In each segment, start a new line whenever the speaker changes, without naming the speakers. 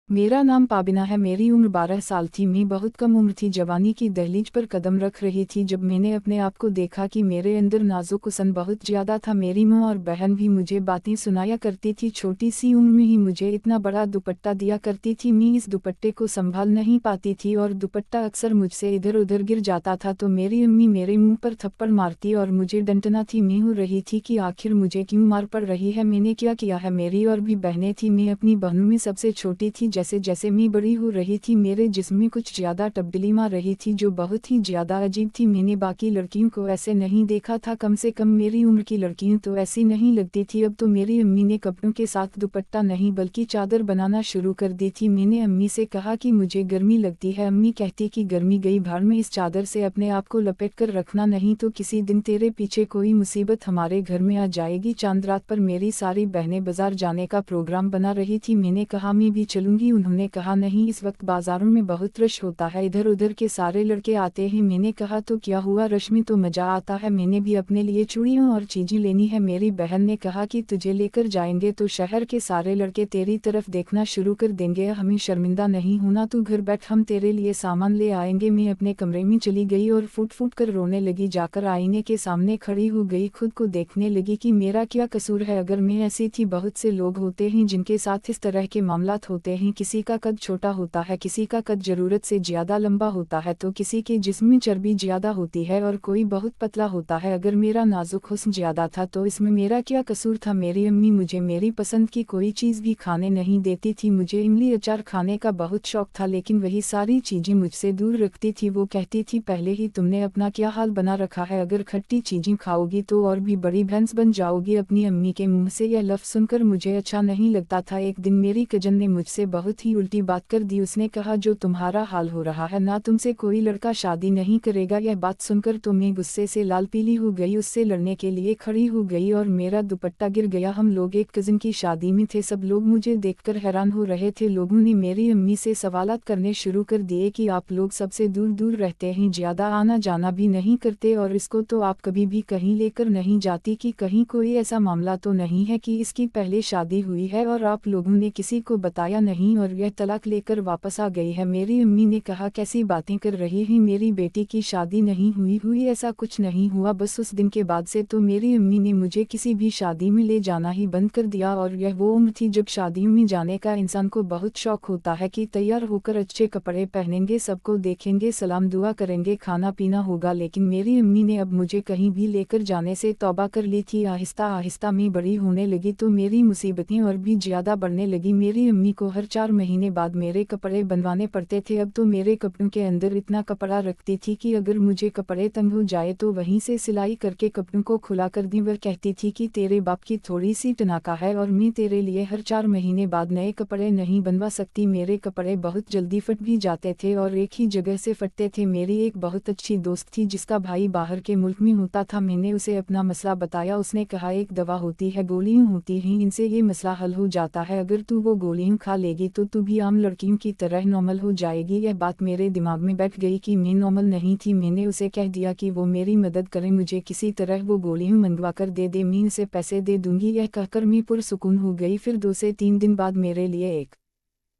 मेरा नाम पाबिना है। मेरी उम्र 12 साल थी। मैं बहुत कम उम्र थी, जवानी की दहलीज पर कदम रख रही थी जब मैंने अपने आप को देखा कि मेरे अंदर नाजुक हुस्न बहुत ज़्यादा था। मेरी माँ और बहन भी मुझे बातें सुनाया करती थी। छोटी सी उम्र में ही मुझे इतना बड़ा दुपट्टा दिया करती थी। मैं इस दुपट्टे को संभाल नहीं पाती थी और दुपट्टा अक्सर मुझसे इधर उधर गिर जाता था तो मेरी अम्मी मेरे मुँह पर थप्पड़ मारती और मुझे डंटना थी। मैं हो रही थी कि आखिर मुझे क्यों मार पड़ रही है, मैंने क्या किया है। मेरी और भी बहनें थी। मैं अपनी बहनों में सबसे छोटी थी। जैसे जैसे मैं बड़ी हो रही थी मेरे जिस्म में कुछ ज़्यादा तब्दीली आ रही थी जो बहुत ही ज़्यादा अजीब थी। मैंने बाकी लड़कियों को ऐसे नहीं देखा था, कम से कम मेरी उम्र की लड़कियां तो ऐसी नहीं लगती थी। अब तो मेरी अम्मी ने कपड़ों के साथ दुपट्टा नहीं बल्कि चादर बनाना शुरू कर दी थी। मैंने अम्मी से कहा कि मुझे गर्मी लगती है। अम्मी कहती कि गर्मी गई भाड़ में, इस चादर से अपने आप को लपेट कर रखना, नहीं तो किसी दिन तेरे पीछे कोई मुसीबत हमारे घर में आ जाएगी। चांद रात पर मेरी सारी बहनें बाजार जाने का प्रोग्राम बना रही थी। मैंने कहा मैं भी चलूंगी। उन्होंने कहा नहीं, इस वक्त बाजारों में बहुत रश होता है, इधर उधर के सारे लड़के आते हैं। मैंने कहा तो क्या हुआ, रश में तो मजा आता है, मैंने भी अपने लिए चूड़ियां और चीजें लेनी है। मेरी बहन ने कहा कि तुझे लेकर जाएंगे तो शहर के सारे लड़के तेरी तरफ देखना शुरू कर देंगे, हमें शर्मिंदा नहीं होना, तू घर बैठ, हम तेरे लिए सामान ले आएंगे। मैं अपने कमरे में चली गई और फूट फूट कर रोने लगी। जाकर आईने के सामने खड़ी हो गई, खुद को देखने लगी कि मेरा क्या कसूर है अगर मैं ऐसी थी। बहुत से लोग होते हैं जिनके साथ इस तरह के मामलात होते हैं, किसी का कद छोटा होता है, किसी का कद जरूरत से ज्यादा लंबा होता है तो किसी के जिस्म में चर्बी ज्यादा होती है और कोई बहुत पतला होता है। अगर मेरा नाजुक हुस्न ज्यादा था तो इसमें मेरा क्या कसूर था। मेरी अम्मी मुझे मेरी पसंद की कोई चीज़ भी खाने नहीं देती थी। मुझे इमली अचार खाने का बहुत शौक था लेकिन वही सारी चीज़ें मुझसे दूर रखती थी। वो कहती थी पहले ही तुमने अपना क्या हाल बना रखा है, अगर खट्टी चीज़ें खाओगी तो और भी बड़ी भैंस बन जाओगी। अपनी अम्मी के मुंह से यह लफ्ज़ सुनकर मुझे अच्छा नहीं लगता था। एक दिन मेरी कजन ने मुझसे बहुत ही उल्टी बात कर दी। उसने कहा जो तुम्हारा हाल हो रहा है ना, तुमसे कोई लड़का शादी नहीं करेगा। यह बात सुनकर तो मैं गुस्से से लाल पीली हो गई, उससे लड़ने के लिए खड़ी हो गई और मेरा दुपट्टा गिर गया। हम लोग एक कज़न की शादी में थे, सब लोग मुझे देखकर हैरान हो रहे थे। लोगों ने मेरी अम्मी से सवालात करने शुरू कर दिए कि आप लोग सबसे दूर दूर रहते हैं, ज़्यादा आना जाना भी नहीं करते और इसको तो आप कभी भी कहीं लेकर नहीं जाती, कि कहीं कोई ऐसा मामला तो नहीं है कि इसकी पहले शादी हुई है और आप लोगों ने किसी को बताया नहीं और यह तलाक लेकर वापस आ गई है। मेरी अम्मी ने कहा कैसी बातें कर रही हैं, मेरी बेटी की शादी नहीं हुई ऐसा कुछ नहीं हुआ। बस उस दिन के बाद से तो मेरी अम्मी ने मुझे किसी भी शादी में ले जाना ही बंद कर दिया। और यह वो उम्र थी जब शादियों में जाने का इंसान को बहुत शौक होता है कि तैयार होकर अच्छे कपड़े पहनेंगे, सबको देखेंगे, सलाम दुआ करेंगे, खाना पीना होगा। लेकिन मेरी अम्मी ने अब मुझे कहीं भी लेकर जाने से तौबा कर ली थी। आहिस्ता आहिस्ता मैं बड़ी होने लगी तो मेरी मुसीबतें और भी ज़्यादा बढ़ने लगी। मेरी अम्मी को हर 4 महीने बाद मेरे कपड़े बनवाने पड़ते थे। अब तो मेरे कपड़ों के अंदर इतना कपड़ा रखती थी कि अगर मुझे कपड़े तंग हो जाए तो वहीं से सिलाई करके कपड़ों को खुला कर दी। वह कहती थी कि तेरे बाप की थोड़ी सी टनाका है और मैं तेरे लिए हर 4 महीने बाद नए कपड़े नहीं बनवा सकती। मेरे कपड़े बहुत जल्दी फट भी जाते थे और एक ही जगह से फटते थे। मेरी एक बहुत अच्छी दोस्त थी जिसका भाई बाहर के मुल्क में होता था। मैंने उसे अपना मसला बताया, उसने कहा एक दवा होती है, गोलियां होती हैं, इनसे ये मसला हल हो जाता है, अगर तू वो गोलियां खा लेगी तो तू भी आम लड़कियों की तरह नॉर्मल हो जाएगी। यह बात मेरे दिमाग में बैठ गई कि मैं नॉर्मल नहीं थी। मैंने उसे कह दिया कि वो मेरी मदद करे, मुझे किसी तरह वो गोलियां मंगवा कर दे दे, मैं उसे पैसे दे दूंगी। यह कहकर मैं पुरसुकून हो गई। फिर 2 से 3 दिन बाद मेरे लिए एक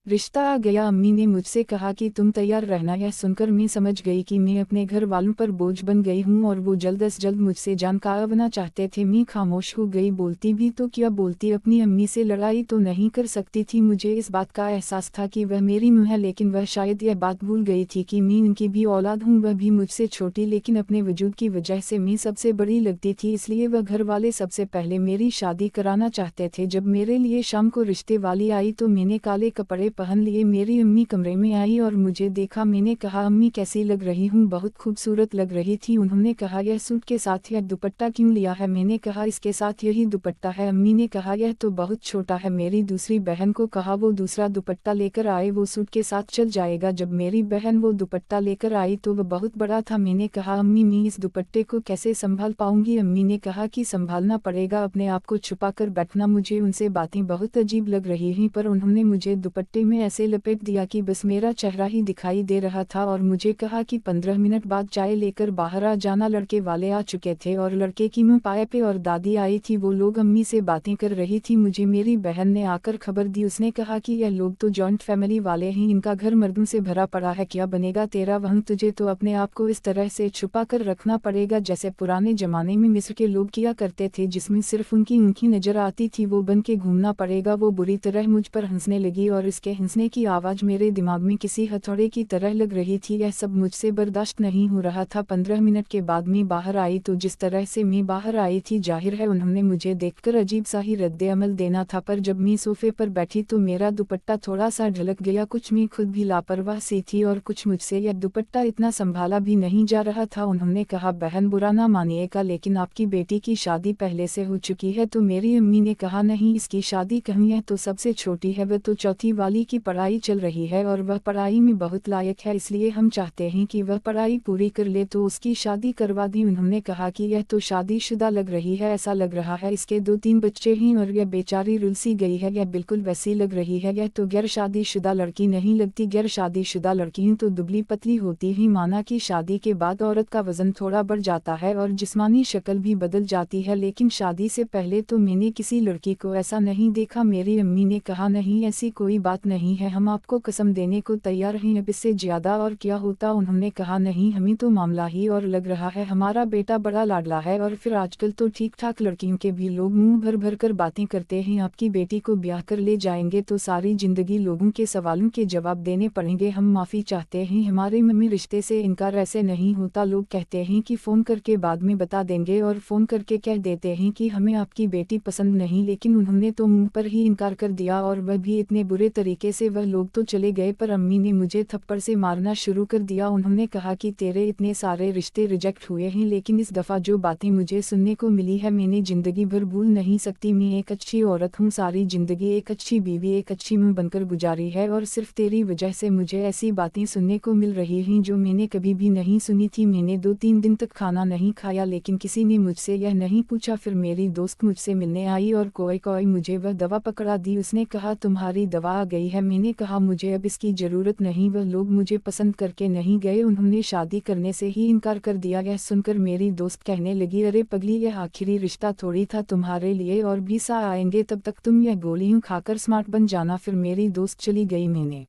रिश्ता आ गया। अम्मी ने मुझसे कहा कि तुम तैयार रहना। यह सुनकर मैं समझ गई कि मैं अपने घर वालों पर बोझ बन गई हूँ और वो जल्द से जल्द मुझसे जान का बनना चाहते थे। मैं खामोश हो गई, बोलती भी तो क्या बोलती, अपनी अम्मी से लड़ाई तो नहीं कर सकती थी। मुझे इस बात का एहसास था कि वह मेरी मां है, लेकिन वह शायद यह बात भूल गई थी कि मैं उनकी भी औलाद हूँ। वह भी मुझसे छोटी, लेकिन अपने वजूद की वजह से मैं सबसे बड़ी लगती थी, इसलिए वह घर वाले सबसे पहले मेरी शादी कराना चाहते थे। जब मेरे लिए शाम को रिश्ते वाली आई तो मैंने काले कपड़े पहन लिए। मेरी अम्मी कमरे में आई और मुझे देखा। मैंने कहा अम्मी कैसी लग रही हूँ, बहुत खूबसूरत लग रही थी। उन्होंने कहा यह सूट के साथ यह दुपट्टा क्यों लिया है, मैंने कहा इसके साथ यही दुपट्टा है। अम्मी ने कहा यह तो बहुत छोटा है। मेरी दूसरी बहन को कहा वो दूसरा दुपट्टा लेकर आए, वो सूट के साथ चल जाएगा। जब मेरी बहन वो दुपट्टा लेकर आई तो वह बहुत बड़ा था। मैंने कहा अम्मी मैं इस दुपट्टे को कैसे संभाल पाऊंगी। अम्मी ने कहा कि संभालना पड़ेगा, अपने आप को छुपा कर बैठना। मुझे उनसे बातें बहुत अजीब लग रही हैं पर उन्होंने मुझे दुपट्टे में ऐसे लपेट दिया कि बस मेरा चेहरा ही दिखाई दे रहा था और मुझे कहा कि 15 मिनट बाद चाय लेकर बाहर आ जाना। लड़के वाले आ चुके थे और लड़के की मुँह पाए पे और दादी आई थी। वो लोग अम्मी से बातें कर रही थी। मुझे मेरी बहन ने आकर खबर दी। उसने कहा कि यह लोग तो जॉइंट फैमिली वाले हैं, इनका घर मर्दों से भरा पड़ा है, क्या बनेगा तेरा वहम, तुझे तो अपने आप को इस तरह से छुपा कर रखना पड़ेगा जैसे पुराने जमाने में मिस्र के लोग किया करते थे, जिसमें सिर्फ उनकी ऊँखी नजर आती थी, वो बन के घूमना पड़ेगा। वो बुरी तरह मुझ पर हंसने लगी और इसके हंसने की आवाज़ मेरे दिमाग में किसी हथौड़े की तरह लग रही थी। यह सब मुझसे बर्दाश्त नहीं हो रहा था। 15 मिनट के बाद मैं बाहर आई तो जिस तरह से मैं बाहर आई थी, जाहिर है उन्होंने मुझे देखकर अजीब सा ही रद्दे अमल देना था। पर जब मैं सोफे पर बैठी तो मेरा दुपट्टा थोड़ा सा ढलक गया। कुछ मैं खुद भी लापरवाह सी थी और कुछ मुझसे यह दुपट्टा इतना संभाला भी नहीं जा रहा था। उन्होंने कहा, बहन बुरा ना मानिएगा लेकिन आपकी बेटी की शादी पहले से हो चुकी है। तो मेरी अम्मी ने कहा, नहीं, इसकी शादी कहीं है तो सबसे छोटी है, वह तो चौथी वाली की पढ़ाई चल रही है और वह पढ़ाई में बहुत लायक है, इसलिए हम चाहते हैं कि वह पढ़ाई पूरी कर ले तो उसकी शादी करवा दी। उन्होंने कहा कि यह तो शादीशुदा लग रही है, ऐसा लग रहा है इसके 2-3 बच्चे हैं और यह बेचारी रुलसी गई है, यह बिल्कुल वैसी लग रही है, यह तो गैर शादीशुदा लड़की नहीं लगती। गैर शादीशुदा लड़कियां तो दुबली पतली होती ही, माना कि शादी के बाद औरत का वजन थोड़ा बढ़ जाता है और जिस्मानी शक्ल भी बदल जाती है, लेकिन शादी से पहले तो मैंने किसी लड़की को ऐसा नहीं देखा। मेरी अम्मी ने कहा, नहीं ऐसी कोई बात नहीं है, हम आपको कसम देने को तैयार हैं, अब इससे ज्यादा और क्या होता। उन्होंने कहा, नहीं हमें तो मामला ही और लग रहा है, हमारा बेटा बड़ा लाडला है और फिर आजकल तो ठीक ठाक लड़कियों के भी लोग मुंह भर भर कर बातें करते हैं, आपकी बेटी को ब्याह कर ले जाएंगे तो सारी जिंदगी लोगों के सवालों के जवाब देने पड़ेंगे, हम माफ़ी चाहते हैं, हमारे मम्मी रिश्ते से इनकार ऐसे नहीं होता। लोग कहते हैं कि फ़ोन करके बाद में बता देंगे और फ़ोन करके कह देते हैं कि हमें आपकी बेटी पसंद नहीं, लेकिन उन्होंने तो मुंह पर ही इनकार कर दिया और वह भी इतने बुरे तरीके से। वह लोग तो चले गए पर अम्मी ने मुझे थप्पड़ से मारना शुरू कर दिया। उन्होंने कहा कि तेरे इतने सारे रिश्ते रिजेक्ट हुए हैं, लेकिन इस दफ़ा जो बातें मुझे सुनने को मिली है मैंने ज़िंदगी भर भूल नहीं सकती। मैं एक अच्छी औरत हूँ, सारी ज़िंदगी एक अच्छी बीवी, एक अच्छी मां बनकर गुजारी है और सिर्फ तेरी वजह से मुझे ऐसी बातें सुनने को मिल रही हैं जो मैंने कभी भी नहीं सुनी थी। मैंने 2-3 दिन तक खाना नहीं खाया, लेकिन किसी ने मुझसे यह नहीं पूछा। फिर मेरी दोस्त मुझसे मिलने आई और कोई मुझे वह दवा पकड़ा दी। उसने कहा, तुम्हारी दवा आ गई है। मैंने कहा, मुझे अब इसकी ज़रूरत नहीं, वह लोग मुझे पसंद करके नहीं गए, उन्होंने शादी करने से ही इनकार कर दिया। यह सुनकर मेरी दोस्त कहने लगी, अरे पगली, यह आखिरी रिश्ता थोड़ी था, तुम्हारे लिए और भी सा आएंगे, तब तक तुम यह गोलियां खाकर स्मार्ट बन जाना। फिर मेरी दोस्त चली गई। मैंने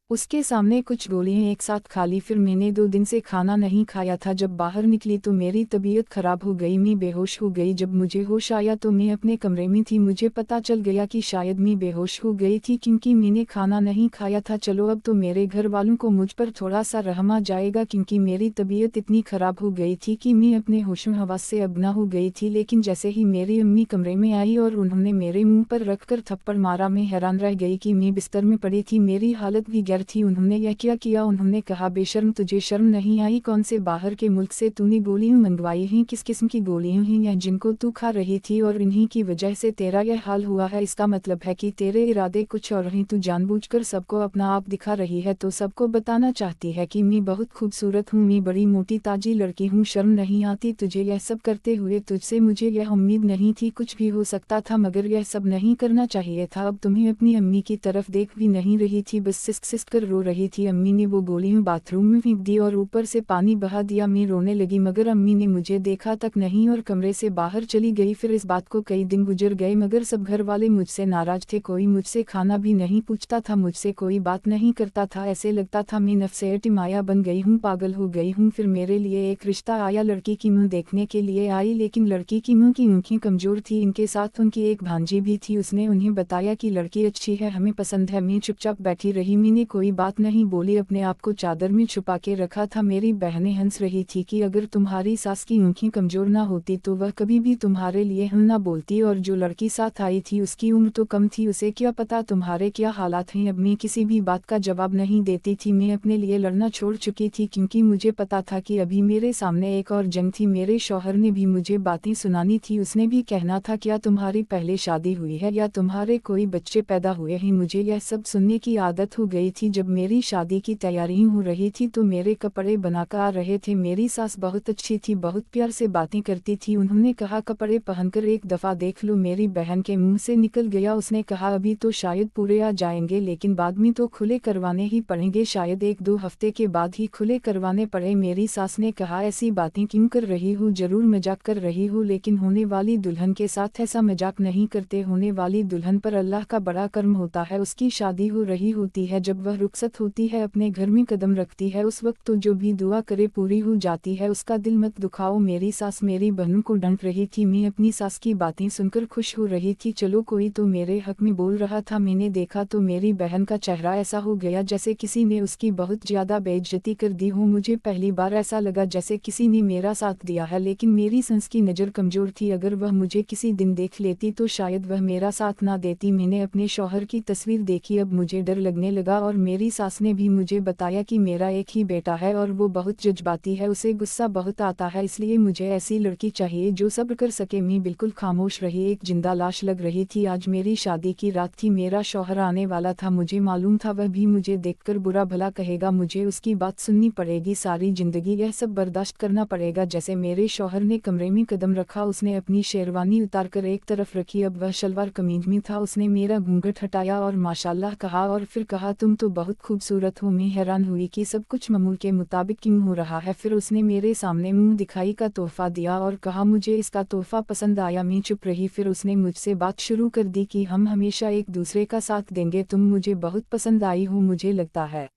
उसके सामने कुछ गोलियां एक साथ खा ली। फिर मैंने 2 दिन से खाना नहीं खाया था। जब बाहर निकली तो मेरी तबीयत खराब हो गई, मैं बेहोश हो गई। जब मुझे होश आया तो मैं अपने कमरे में थी। मुझे पता चल गया कि शायद मैं बेहोश हो गई थी क्योंकि मैंने खाना नहीं खाया था। चलो अब तो मेरे घर वालों को मुझ पर थोड़ा सा रहम आ जाएगा, क्योंकि मेरी तबीयत इतनी खराब हो गई थी कि मैं अपने होशो हवास से अगना हो गई थी। लेकिन जैसे ही मेरी अम्मी कमरे में आई और उन्होंने मेरे मुँह पर रखकर थप्पड़ मारा, मैं हैरान रह गई कि मैं बिस्तर में पड़ी थी, मेरी हालत भी थी। उन्होंने यह क्या किया? उन्होंने कहा, बेशर्म, तुझे शर्म नहीं आई? कौन से बाहर के मुल्क से तूने गोलियां मंगवाई हैं? किस किस्म की गोलियां हैं यह जिनको तू खा रही थी और इन्हीं की वजह से तेरा यह हाल हुआ है? इसका मतलब है कि तेरे इरादे कुछ और हैं, तू जानबूझकर सबको अपना आप दिखा रही है, तो सबको बताना चाहती है कि मैं बहुत खूबसूरत हूँ, मैं बड़ी मोटी ताजी लड़की हूँ। शर्म नहीं आती तुझे यह सब करते हुए? तुझसे मुझे यह उम्मीद नहीं थी, कुछ भी हो सकता था मगर यह सब नहीं करना चाहिए था। अब तुम्हें अपनी अम्मी की तरफ देख भी नहीं रही थी, बस सिसक सिसक कर रो रही थी। अम्मी ने वो गोलियां बाथरूम में फेंक दी और ऊपर से पानी बहा दिया। मैं रोने लगी मगर अम्मी ने मुझे देखा तक नहीं और कमरे से बाहर चली गई। फिर इस बात को कई दिन गुजर गए मगर सब घर वाले मुझसे नाराज थे, कोई मुझसे खाना भी नहीं पूछता था, मुझसे कोई बात नहीं करता था। ऐसे लगता था मैं नफ्से टिमाया बन गई हूँ, पागल हो गई हूँ। फिर मेरे लिए एक रिश्ता आया, लड़की की मुँह देखने के लिए आई, लेकिन लड़की की मुँह की आँखें कमजोर थी। इनके साथ उनकी एक भांजी भी थी। उसने उन्हें बताया कि लड़की अच्छी है, हमें पसंद है। मैं चुपचाप बैठी रही, मैंने कोई बात नहीं बोली, अपने आप को चादर में छुपा के रखा था। मेरी बहनें हंस रही थी कि अगर तुम्हारी सास की आँखें कमजोर ना होती तो वह कभी भी तुम्हारे लिए हम ना बोलती, और जो लड़की साथ आई थी उसकी उम्र तो कम थी, उसे क्या पता तुम्हारे क्या हालात हैं। अब मैं किसी भी बात का जवाब नहीं देती थी, मैं अपने लिए लड़ना छोड़ चुकी थी क्योंकि मुझे पता था कि अभी मेरे सामने एक और जंग थी। मेरे शौहर ने भी मुझे बातें सुनानी थी, उसने भी कहना था, क्या तुम्हारी पहले शादी हुई है या तुम्हारे कोई बच्चे पैदा हुए हैं? मुझे यह सब सुनने की आदत हो गई थी। थी जब मेरी शादी की तैयारी हो रही थी तो मेरे कपड़े बनाकर आ रहे थे। मेरी सास बहुत अच्छी थी, बहुत प्यार से बातें करती थी। उन्होंने कहा कपड़े पहनकर एक दफ़ा देख लो। मेरी बहन के मुंह से निकल गया, उसने कहा अभी तो शायद पूरे आ जाएंगे लेकिन बाद में तो खुले करवाने ही पड़ेंगे, शायद 1-2 हफ्ते के बाद ही खुले करवाने पड़े। मेरी सास ने कहा ऐसी बातें क्यों कर रही हो, जरूर मजाक कर रही हो, लेकिन होने वाली दुल्हन के साथ ऐसा मजाक नहीं करते। होने वाली दुल्हन पर अल्लाह का बड़ा कर्म होता है, उसकी शादी हो रही होती है, जब वह रुखसत होती है अपने घर में कदम रखती है उस वक्त तो जो भी दुआ करे पूरी हो जाती है। उसका दिल मत दुखाओ। मेरी सास मेरी बहनों को डांट रही थी, मैं अपनी सास की बातें सुनकर खुश हो रही थी। चलो कोई तो मेरे हक में बोल रहा था। मैंने देखा तो मेरी बहन का चेहरा ऐसा हो गया जैसे किसी ने उसकी बहुत ज्यादा बेइज्जती कर दी हो। मुझे पहली बार ऐसा लगा जैसे किसी ने मेरा साथ दिया है, लेकिन मेरी सास की नज़र कमजोर थी, अगर वह मुझे किसी दिन देख लेती तो शायद वह मेरा साथ ना देती। मैंने अपने शौहर की तस्वीर देखी, अब मुझे डर लगने लगा और मेरी सास ने भी मुझे बताया कि मेरा एक ही बेटा है और वो बहुत जज्बाती है, उसे गुस्सा बहुत आता है, इसलिए मुझे ऐसी लड़की चाहिए जो सब्र कर सके। मैं बिल्कुल खामोश रही, एक जिंदा लाश लग रही थी। आज मेरी शादी की रात थी, मेरा शौहर आने वाला था, मुझे मालूम था वह भी मुझे देखकर बुरा भला कहेगा, मुझे उसकी बात सुननी पड़ेगी, सारी जिंदगी यह सब बर्दाश्त करना पड़ेगा। जैसे मेरे शौहर ने कमरे में कदम रखा उसने अपनी शेरवानी उतारकर एक तरफ रखी, अब वह शलवार कमीज में था। उसने मेरा घूंघट हटाया और माशाल्लाह कहा और फिर कहा तुम तो बहुत खूबसूरत हो। मैं हैरान हुई कि सब कुछ मामूल के मुताबिक क्यों हो रहा है। फिर उसने मेरे सामने मुंह दिखाई का तोहफा दिया और कहा मुझे इसका तोहफा पसंद आया। मैं चुप रही, फिर उसने मुझसे बात शुरू कर दी कि हम हमेशा एक दूसरे का साथ देंगे, तुम मुझे बहुत पसंद आई हो, मुझे लगता है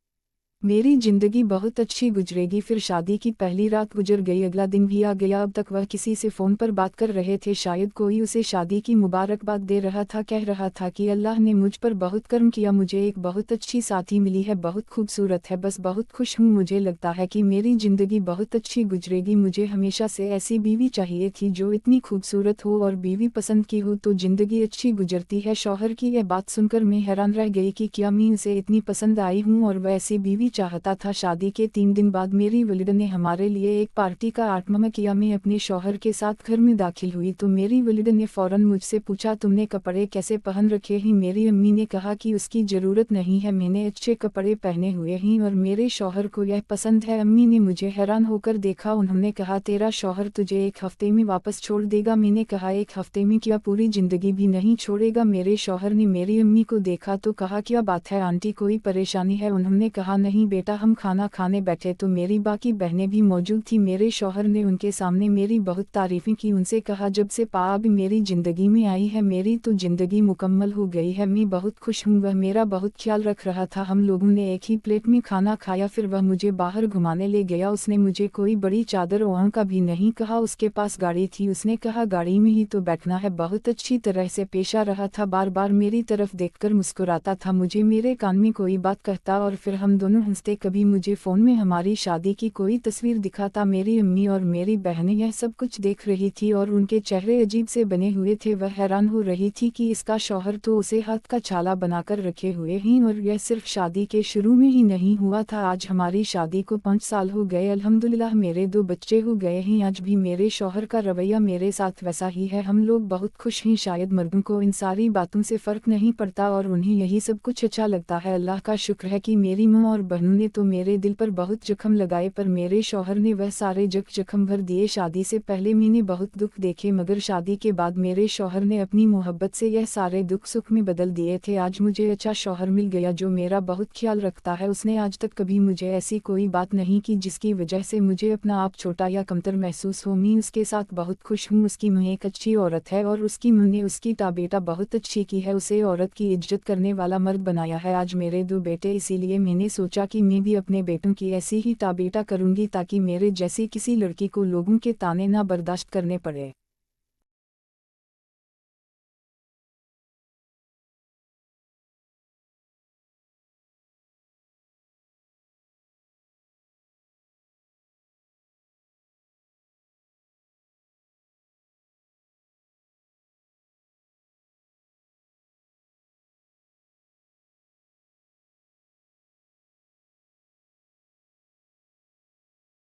मेरी जिंदगी बहुत अच्छी गुजरेगी। फिर शादी की पहली रात गुजर गई, अगला दिन भी आ गया। अब तक वह किसी से फ़ोन पर बात कर रहे थे, शायद कोई उसे शादी की मुबारकबाद दे रहा था, कह रहा था कि अल्लाह ने मुझ पर बहुत कर्म किया, मुझे एक बहुत अच्छी साथी मिली है, बहुत खूबसूरत है, बस बहुत खुश हूँ। मुझे लगता है कि मेरी ज़िंदगी बहुत अच्छी गुजरेगी। मुझे हमेशा से ऐसी बीवी चाहिए थी जो इतनी खूबसूरत हो और बीवी पसंद की हो तो ज़िंदगी अच्छी गुजरती है। शौहर की यह बात सुनकर मैं हैरान रह गई कि क्या मैं उसे इतनी पसंद आई हूँ और वह ऐसी बीवी चाहता था। शादी के 3 दिन बाद मेरी वलीद ने हमारे लिए एक पार्टी का आटममा किया। मैं अपने शौहर के साथ घर में दाखिल हुई तो मेरी वलीद ने फौरन मुझसे पूछा तुमने कपड़े कैसे पहन रखे हैं। मेरी अम्मी ने कहा कि उसकी ज़रूरत नहीं है, मैंने अच्छे कपड़े पहने हुए हैं और मेरे शौहर को यह पसंद है। अम्मी ने मुझे हैरान होकर देखा, उन्होंने कहा तेरा शौहर तुझे 1 हफ्ते में वापस छोड़ देगा। मैंने कहा 1 हफ्ते में क्या, पूरी ज़िंदगी भी नहीं छोड़ेगा। मेरे शौहर ने मेरी अम्मी को देखा तो कहा क्या बात है आंटी, कोई परेशानी है। उन्होंने कहा नहीं बेटा, हम खाना खाने बैठे तो मेरी बाकी बहनें भी मौजूद थी। मेरे शौहर ने उनके सामने मेरी बहुत तारीफें की, उनसे कहा जब से पाब मेरी ज़िंदगी में आई है मेरी तो ज़िंदगी मुकम्मल हो गई है, मैं बहुत खुश हूँ। वह मेरा बहुत ख्याल रख रहा था, हम लोगों ने एक ही प्लेट में खाना खाया, फिर वह मुझे बाहर घुमाने ले गया। उसने मुझे कोई बड़ी चादर ओढ़ने का भी नहीं कहा, उसके पास गाड़ी थी, उसने कहा गाड़ी में ही तो बैठना है। बहुत अच्छी तरह से पेश आ रहा था, बार बार मेरी तरफ देखकर मुस्कुराता था, मुझे मेरे कान में कोई बात कहता और फिर हम दोनों हंसते। कभी मुझे फ़ोन में हमारी शादी की कोई तस्वीर दिखाता। मेरी अम्मी और मेरी बहनें यह सब कुछ देख रही थी और उनके चेहरे अजीब से बने हुए थे। वह हैरान हो रही थी कि इसका शौहर तो उसे हाथ का छाला बनाकर रखे हुए हैं और यह सिर्फ शादी के शुरू में ही नहीं हुआ था। आज हमारी शादी को 5 साल हो गए, अल्हम्दुलिल्लाह मेरे 2 बच्चे हो गए हैं। आज भी मेरे शौहर का रवैया मेरे साथ वैसा ही है, हम लोग बहुत खुश हैं। शायद मर्दों को इन सारी बातों से फ़र्क नहीं पड़ता और उन्हें यही सब कुछ अच्छा लगता है। अल्लाह का शुक्र है कि मेरी माँ और बहनों ने तो मेरे दिल पर बहुत जख्म लगाए, पर मेरे शौहर ने वह सारे जख्म भर दिए। शादी से पहले मैंने बहुत दुख देखे, मगर शादी के बाद मेरे शौहर ने अपनी मोहब्बत से यह सारे दुख सुख में बदल दिए थे। आज मुझे अच्छा शौहर मिल गया जो मेरा बहुत ख्याल रखता है। उसने आज तक कभी मुझे ऐसी कोई बात नहीं की जिसकी वजह से मुझे अपना आप छोटा या कमतर महसूस हो। मैं उसके साथ बहुत खुश हूँ। उसकी माँ एक अच्छी औरत है और उसकी माँ ने उसकी ताबेटा बहुत अच्छी की है, उसे औरत की इज्जत करने वाला मर्द बनाया है। आज मेरे 2 बेटे, इसीलिए मैंने सोचा कि मैं भी अपने बेटों की ऐसी ही ताबेटा करूंगी ताकि मेरे जैसी किसी लड़की को लोगों के ताने ना बर्दाश्त करने पड़े।